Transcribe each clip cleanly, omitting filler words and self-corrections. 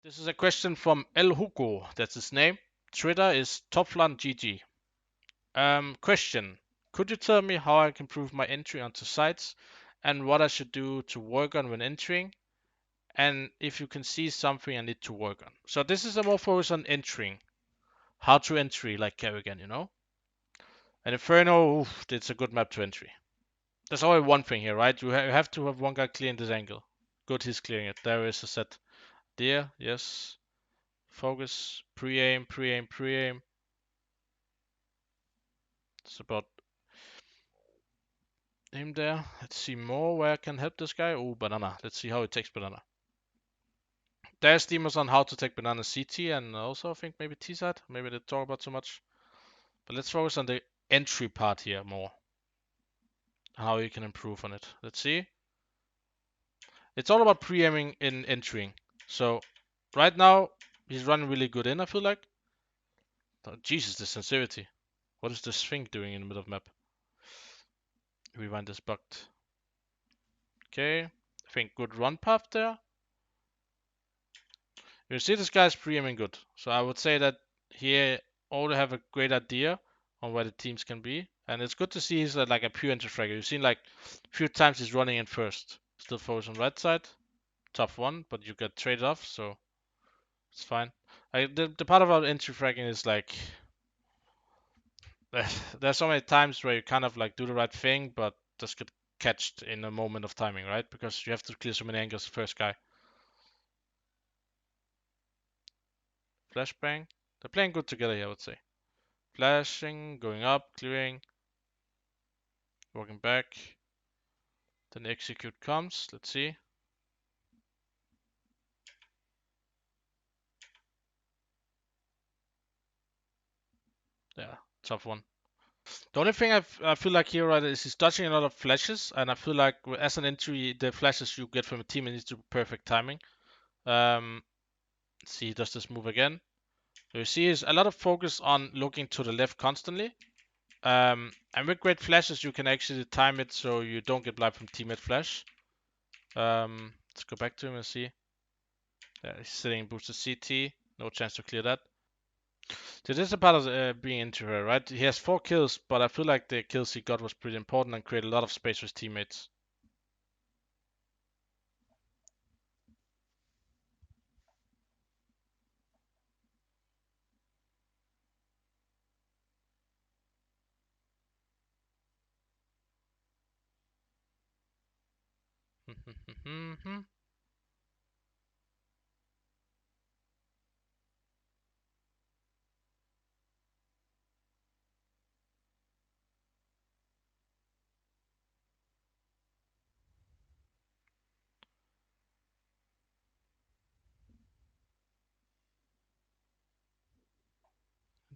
This is a question from El Hugo, that's his name. Twitter is TopFlanGG. Question. Could you tell me how I can improve my entry onto sites and what I should do to work on when entering? And if you can see something I need to work on. So this is a more focus on entering. How to entry like Karrigan, you know? And Inferno, oof, it's a good map to entry. There's only one thing here, right? You have to have one guy clearing this angle. Good, he's clearing it. There is a set. There, yes. Focus, pre-aim, pre-aim, pre-aim. It's about aim there. Let's see more where I can help this guy. Oh, banana. Let's see how it takes banana. There's demos on how to take banana CT and also I think maybe T side. Maybe they talk about too much. But let's focus on the entry part here more. How you can improve on it. Let's see. It's all about pre-aiming in entering. So right now he's running really good in, I feel like. Oh, Jesus, the sensitivity. What is this thing doing in the middle of the map? Rewind is bugged. Okay. I think good run path there. You see this guy's pre-aiming good. So I would say that here all have a great idea on where the teams can be. And it's good to see he's like a pure anti-fragger. You've seen like a few times he's running in first. Still focus on right side. Tough one, but you get traded off, so it's fine. The part about anti-fragging is like there's so many times where you kind of like do the right thing, but just get catched in a moment of timing, right? Because you have to clear so many angles first guy. Flashbang. They're playing good together here, I would say. Flashing, going up, clearing, walking back. Then execute comes. Let's see. Yeah, tough one. The only thing I feel like here right is he's dodging a lot of flashes, and I feel like as an entry, the flashes you get from a team needs to be perfect timing. Let's see, does this move again? So you see, is a lot of focus on looking to the left constantly. And with great flashes, you can actually time it so you don't get blind from teammate flash. Let's go back to him and see. Yeah, he's sitting in boosted CT. No chance to clear that. So this is a part of being into her, right? He has 4 kills, but I feel like the kills he got was pretty important and created a lot of space for his teammates.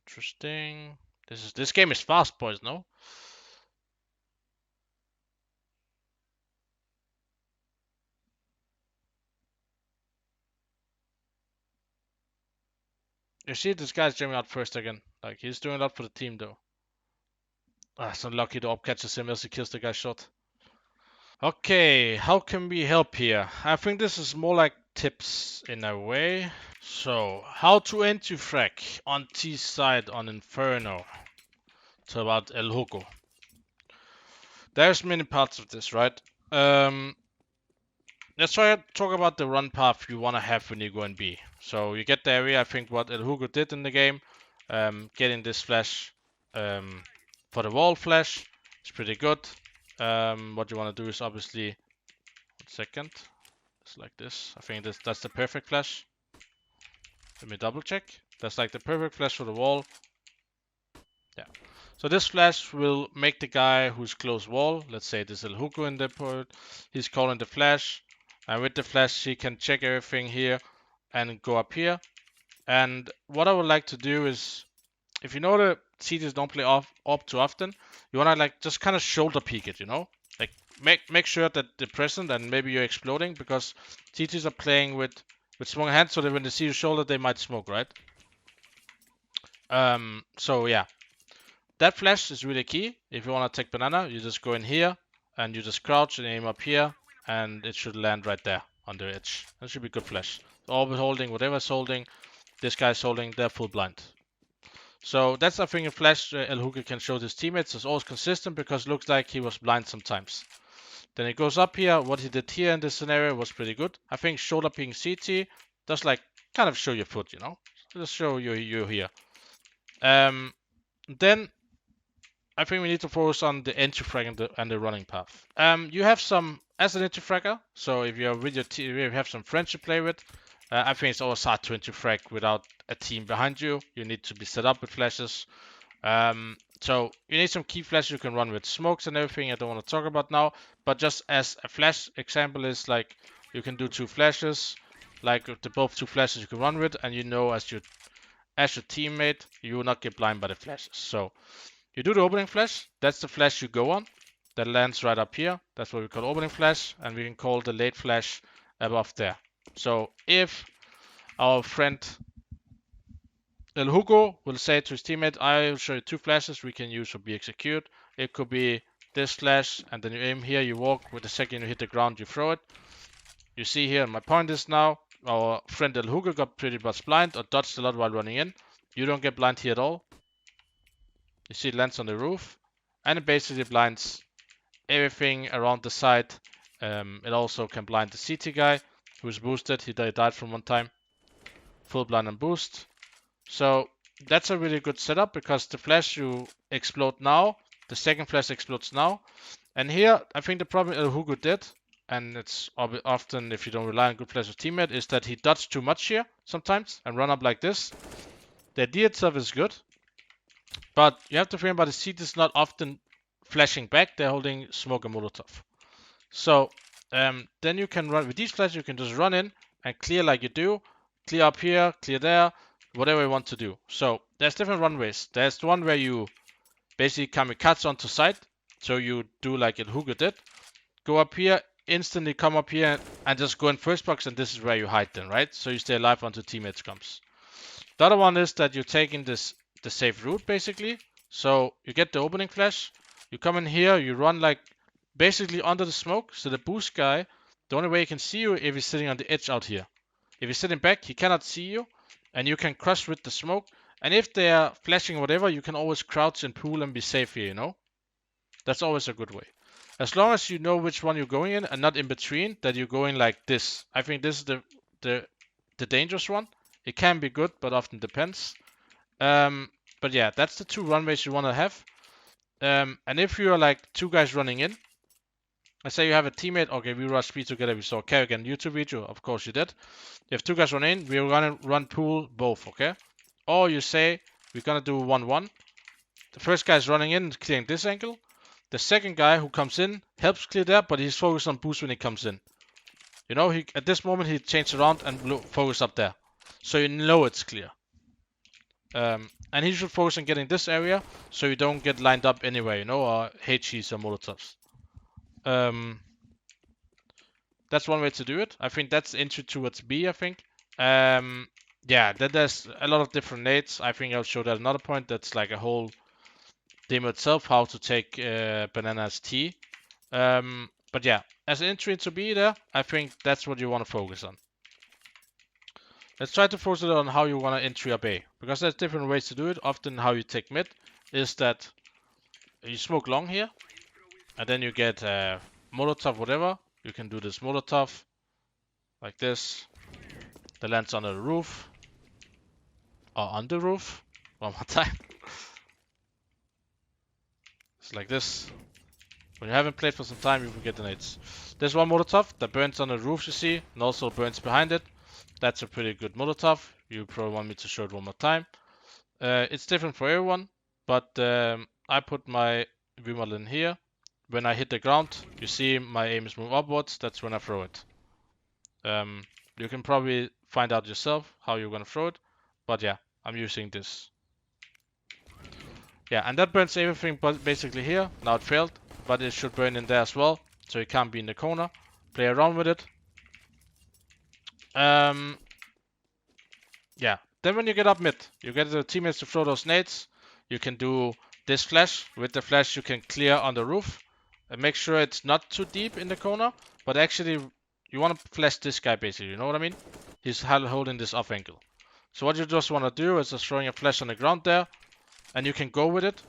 Interesting. This game is fast, boys, no? You see this guy's jamming out first again. Like he's doing a lot for the team though. Ah, it's unlucky the op catches him as he kills the guy's shot. Okay, how can we help here? I think this is more like tips in a way. So, how to anti-frag on T side on Inferno. It's about El Hugo. There's many parts of this, right? Let's try to talk about the run path you want to have when you go in B. So you get the area, I think what El Hugo did in the game, getting this flash for the wall flash is pretty good. What you want to do is obviously, 1 second, it's like this. I think that's the perfect flash. Let me double check. That's like the perfect flash for the wall. Yeah. So this flash will make the guy who's close wall, let's say this El Hugo in the port, he's calling the flash. And with the flash, he can check everything here and go up here. And what I would like to do is, if you know the CTs don't play off up too often, you wanna like just kind of shoulder peek it, you know? Like make sure that they're present and maybe you're exploding because CTs are playing with small hands, so that when they see your shoulder, they might smoke, right? So yeah, that flash is really key. If you wanna take banana, you just go in here and you just crouch and aim up here, and it should land right there. on the edge. That should be good flash. Always holding, whatever's holding, this guy's holding, they're full blind. So that's I think a flash El Hooker can show his teammates. It's always consistent because it looks like he was blind sometimes. Then he goes up here. What he did here in this scenario was pretty good. I think shoulder ping CT does like kind of show your foot, you know? Just show you here. Then I think we need to focus on the entry frag and the running path. You have some as an entry fragger, so if you're with your team, you have some friends to play with. I think it's always hard to entry frag without a team behind you. You need to be set up with flashes. So you need some key flashes you can run with smokes and everything. I don't want to talk about now, but just as a flash example is like you can do 2 flashes, like the both 2 flashes you can run with, and you know as your teammate you will not get blind by the flashes. So you do the opening flash. That's the flash you go on. That lands right up here. That's what we call opening flash, and we can call the late flash above there. So if our friend El Hugo will say to his teammate, I'll show you 2 flashes we can use for be execute. It could be this flash, and then you aim here, you walk, with the second you hit the ground, you throw it. You see here, my point is now, our friend El Hugo got pretty much blind, or dodged a lot while running in. You don't get blind here at all. You see it lands on the roof, and it basically blinds everything around the side. It also can blind the CT guy, who's boosted. He died from one time. Full blind and boost. So that's a really good setup because the flash you explode now, the second flash explodes now. And here, I think the problem El Hugo did, and it's often if you don't rely on good flash of teammate, is that he dodged too much here sometimes and run up like this. The idea itself is good, but you have to think about the CT is not often flashing back. They're holding smoke and Molotov. So then you can run with these flashes. You can just run in and clear like you do. Clear up here, clear there, whatever you want to do. So there's different runways. There's the one where you basically kamikaze onto site. So you do like El Hugo did. Go up here, instantly come up here and just go in first box, and this is where you hide then, right? So you stay alive until teammates comes. The other one is that you're taking the safe route basically. So you get the opening flash. You come in here, you run like basically under the smoke. So the boost guy, the only way he can see you if he's sitting on the edge out here. If you're sitting back, he cannot see you, and you can crush with the smoke. And if they're flashing whatever, you can always crouch and pool and be safe here, you know? That's always a good way. As long as you know which one you're going in and not in between, that you're going like this. I think this is the dangerous one. It can be good, but often depends. But yeah, that's the 2 runways you want to have. And if you're like 2 guys running in, let's say you have a teammate, okay, we rush speed together, we saw Karrigan YouTube video, of course you did. You have 2 guys running in, we're gonna run pool both, okay? Or you say, we're gonna do 1-1. The first guy is running in, clearing this angle. The second guy who comes in, helps clear that, but he's focused on boost when he comes in. You know, at this moment he changed around and focus up there. So you know it's clear. And he should focus on getting this area, so you don't get lined up anywhere, you know, or HEs or Molotovs. That's one way to do it. I think that's entry towards B, I think. Yeah, then there's a lot of different nades. I think I'll show that another point. That's like a whole demo itself, how to take bananas T. But yeah, as an entry into B there, I think that's what you want to focus on. Let's try to focus on how you want to entry up A, because there's different ways to do it. Often how you take mid is that you smoke long here, and then you get Molotov, whatever. You can do this Molotov, like this. That lands under the roof, or on the roof. One more time. It's like this. When you haven't played for some time, you can get the nades. There's one Molotov that burns on the roof, you see, and also burns behind it. That's a pretty good Molotov. You probably want me to show it one more time. It's different for everyone, but I put my V-model in here. When I hit the ground, you see my aim is move upwards. That's when I throw it. You can probably find out yourself how you're gonna throw it, but yeah, I'm using this. Yeah, and that burns everything but basically here. Now it failed, but it should burn in there as well, so it can't be in the corner. Play around with it. Yeah, then when you get up mid, you get the teammates to throw those nades. You can do this flash. With the flash, you can clear on the roof and make sure it's not too deep in the corner, but actually you want to flash this guy basically, you know what I mean? He's holding this off angle. So what you just want to do is just throwing a flash on the ground there, and you can go with it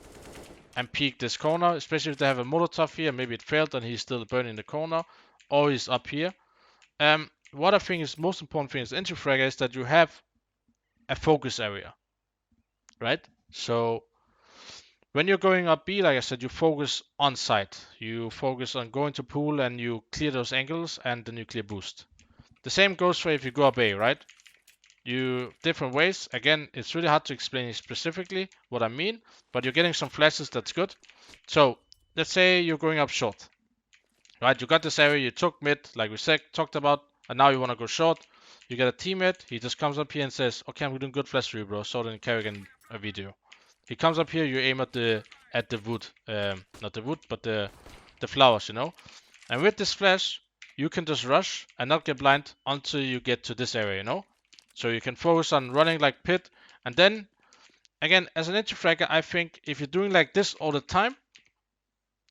and peek this corner, especially if they have a Molotov here, maybe it failed and he's still burning the corner, or he's up here. What I think is most important thing is entry fragger is that you have a focus area, right? So when you're going up B, like I said, you focus on site. You focus on going to pool and you clear those angles and the nuclear boost. The same goes for if you go up A, right? You different ways. Again, it's really hard to explain specifically what I mean, but you're getting some flashes, that's good. So let's say you're going up short, right? You got this area, you took mid, like we said, talked about, and now you want to go short. You get a teammate, he just comes up here and says, okay, I'm doing good flash for you, bro. Saw it in Karrigan video. He comes up here, you aim at the wood, not the wood, but the flowers, you know. And with this flash, you can just rush and not get blind until you get to this area, you know. So you can focus on running like pit, and then again, as an entry fragger, I think if you're doing like this all the time,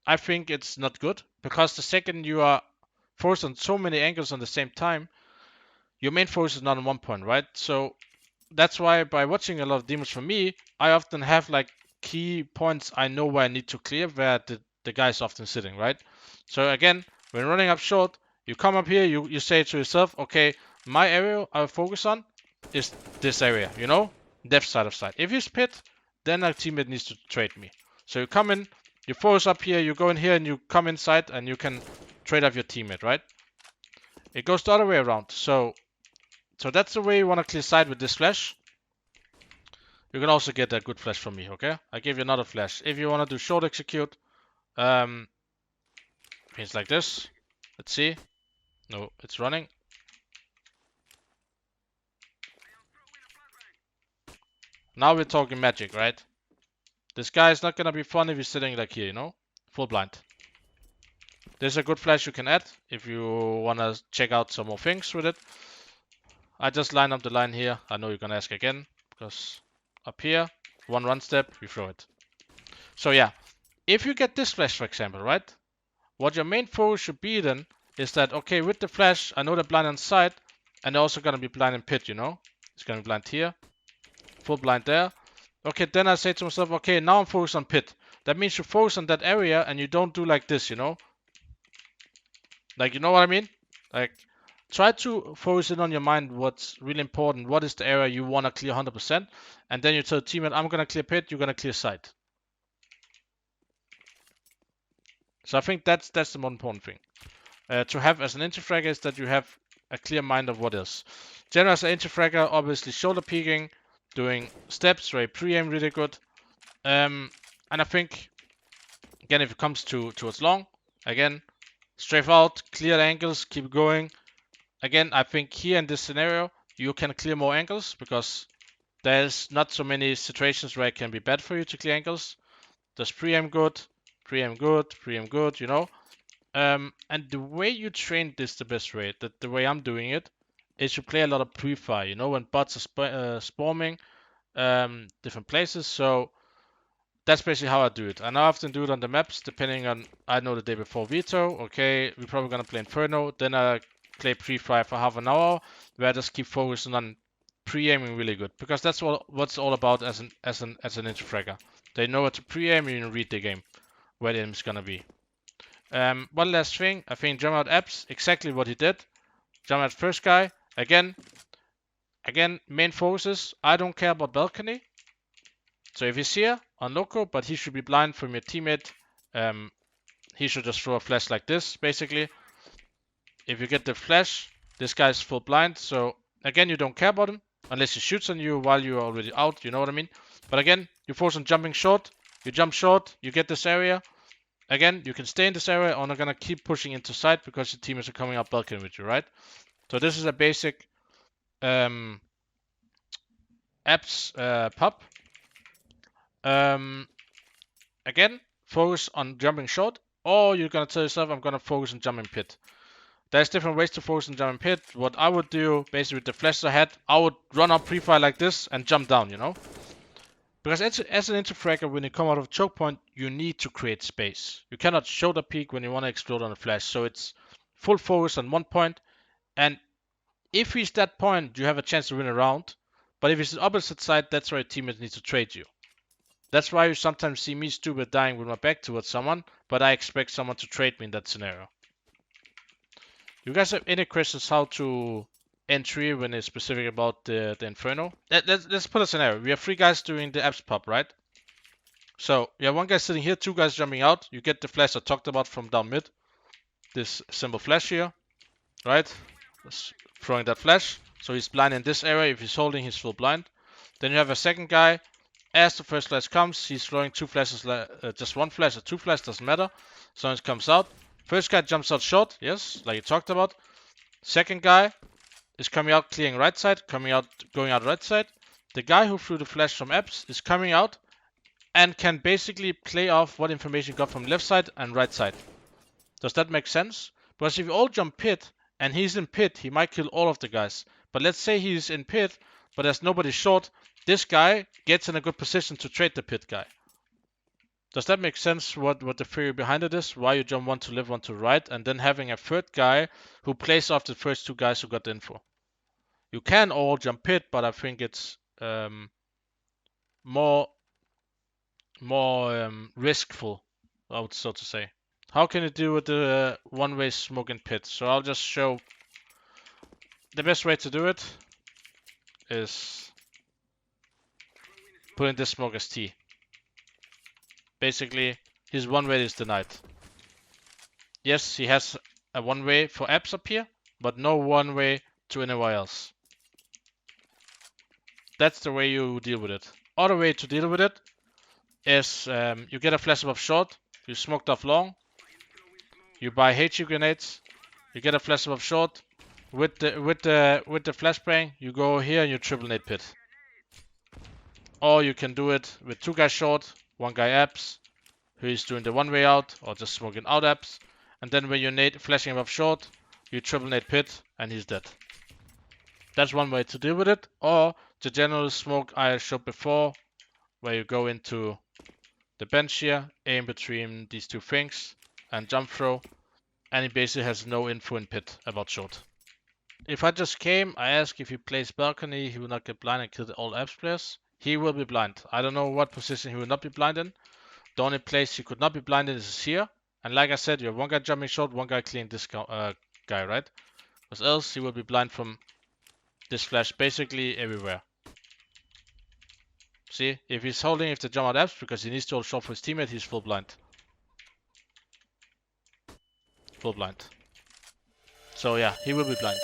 I think it's not good, because the second you are focused on so many angles on the same time, your main focus is not on one point, right? So that's why by watching a lot of demons from me, I often have like key points I know where I need to clear, where the guy is often sitting, right? So again, when running up short, you come up here, you say to yourself, okay, my area I'll focus on is this area, you know, left side of site. If he's pit, then our teammate needs to trade me. So you come in, you focus up here, you go in here and you come inside and you can trade off your teammate, right? It goes the other way around. So that's the way you want to clear side with this flash. You can also get a good flash from me, okay? I give you another flash. If you want to do short execute, it's like this. Let's see. No, it's running. Now we're talking magic, right? This guy is not gonna be fun if he's sitting like here, you know? Full blind. There's a good flash you can add if you wanna check out some more things with it. I just line up the line here. I know you're gonna ask again, because up here, one run step, you throw it. So yeah, if you get this flash, for example, right? What your main focus should be then is that, okay, with the flash, I know they're blind on side, and they're also gonna be blind in pit, you know? It's gonna be blind here, full blind there. Okay, then I say to myself, okay, now I'm focused on pit. That means you focus on that area and you don't do like this, you know? Like, you know what I mean? Like, try to focus in on your mind what's really important. What is the area you want to clear 100%? And then you tell the teammate, I'm going to clear pit, you're going to clear side. So I think that's the most important thing. To have as an entry fragger is that you have a clear mind of what is. General as an entry fragger, obviously shoulder peeking, doing steps, right? Pre-aim really good. And I think, again, if it comes towards long, again, strafe out, clear angles, keep going. Again, I think here in this scenario, you can clear more angles because there's not so many situations where it can be bad for you to clear angles. There's pre-aim good, pre-aim good, pre-aim good, you know. And the way you train this the best way, the way I'm doing it, is you play a lot of pre-fire, you know, when bots are spamming different places. So that's basically how I do it. And I often do it on the maps, depending on, I know the day before Veto, okay, we're probably gonna play Inferno, then I play pre-fire for half an hour, where I just keep focusing on pre-aiming really good, because that's what's all about as an entry fragger. They know what to pre-aim and you read the game, where the aim is gonna be. One last thing, I think jump out apps, exactly what he did. Jump out first guy, again, main focuses, I don't care about balcony. So if he's here on local, but he should be blind from your teammate, he should just throw a flash like this, basically. If you get the flash, this guy's full blind, so again, you don't care about him, unless he shoots on you while you're already out, you know what I mean? But again, you force on jumping short, you jump short, you get this area. Again, you can stay in this area, or not gonna keep pushing into side because your teammates are coming up balcony with you, right? So this is a basic apps pub. Again, focus on jumping short, or you're gonna tell yourself, I'm gonna focus on jumping pit. There's different ways to focus on jumping pit. What I would do, basically with the flashes I had, I would run up pre-fire like this and jump down, you know? Because as an entry fragger, when you come out of a choke point, you need to create space. You cannot shoulder peek when you want to explode on a flash. So it's full focus on one point, And if he's that point, you have a chance to win a round. But if it's the opposite side, that's where your teammates need to trade you. That's why you sometimes see me stupid dying with my back towards someone, but I expect someone to trade me in that scenario. You guys have any questions how to entry when it's specific about the Inferno? Let's put a scenario. We have 3 guys doing the apps pop, right? So you have 1 guy sitting here, 2 guys jumping out. You get the flash I talked about from down mid. This simple flash here, right? Just throwing that flash. So he's blind in this area. If he's holding, he's full blind. Then you have a second guy. As the first flash comes, he's throwing 2 flashes, just 1 flash or 2 flash, doesn't matter. So it comes out. First guy jumps out short, yes, like you talked about. Second guy is coming out clearing right side, going out right side. The guy who threw the flash from apps is coming out and can basically play off what information he got from left side and right side. Does that make sense? Because if you all jump pit and he's in pit, he might kill all of the guys. But let's say he's in pit, but there's nobody short. This guy gets in a good position to trade the pit guy. Does that make sense what the theory behind it is? Why you jump 1 to left, 1 to right, and then having a third guy who plays off the first 2 guys who got the info. You can all jump pit, but I think it's more riskful, I would so to say. How can you deal with the one-way smoke in pit? So I'll just show the best way to do it is putting this smoke as T. Basically, his one-way is denied. Yes, he has a one-way for apps up here, but no one-way to anywhere else. That's the way you deal with it. Other way to deal with it is you get a flash above short, you smoked off long, you buy HE grenades, you get a flash above short. With the flashbang, you go here and you triple nade pit. Or you can do it with 2 guys short, 1 guy apps, who is doing the one way out or just smoking out apps. And then when you nade flashing above short, you triple nade pit and he's dead. That's one way to deal with it. Or the general smoke I showed before, where you go into the bench here, aim between these 2 things, and jump throw, and he basically has no info in pit about short. If I just came, I ask if he plays balcony, he will not get blind and kill all apps players. He will be blind. I don't know what position he will not be blind in. The only place he could not be blind in is here. And like I said, you have 1 guy jumping short, 1 guy clearing this guy, right? Because else he will be blind from this flash basically everywhere. See, if he's holding, if the jump out apps because he needs to hold short for his teammate, he's full blind. Full blind. So yeah, he will be blind.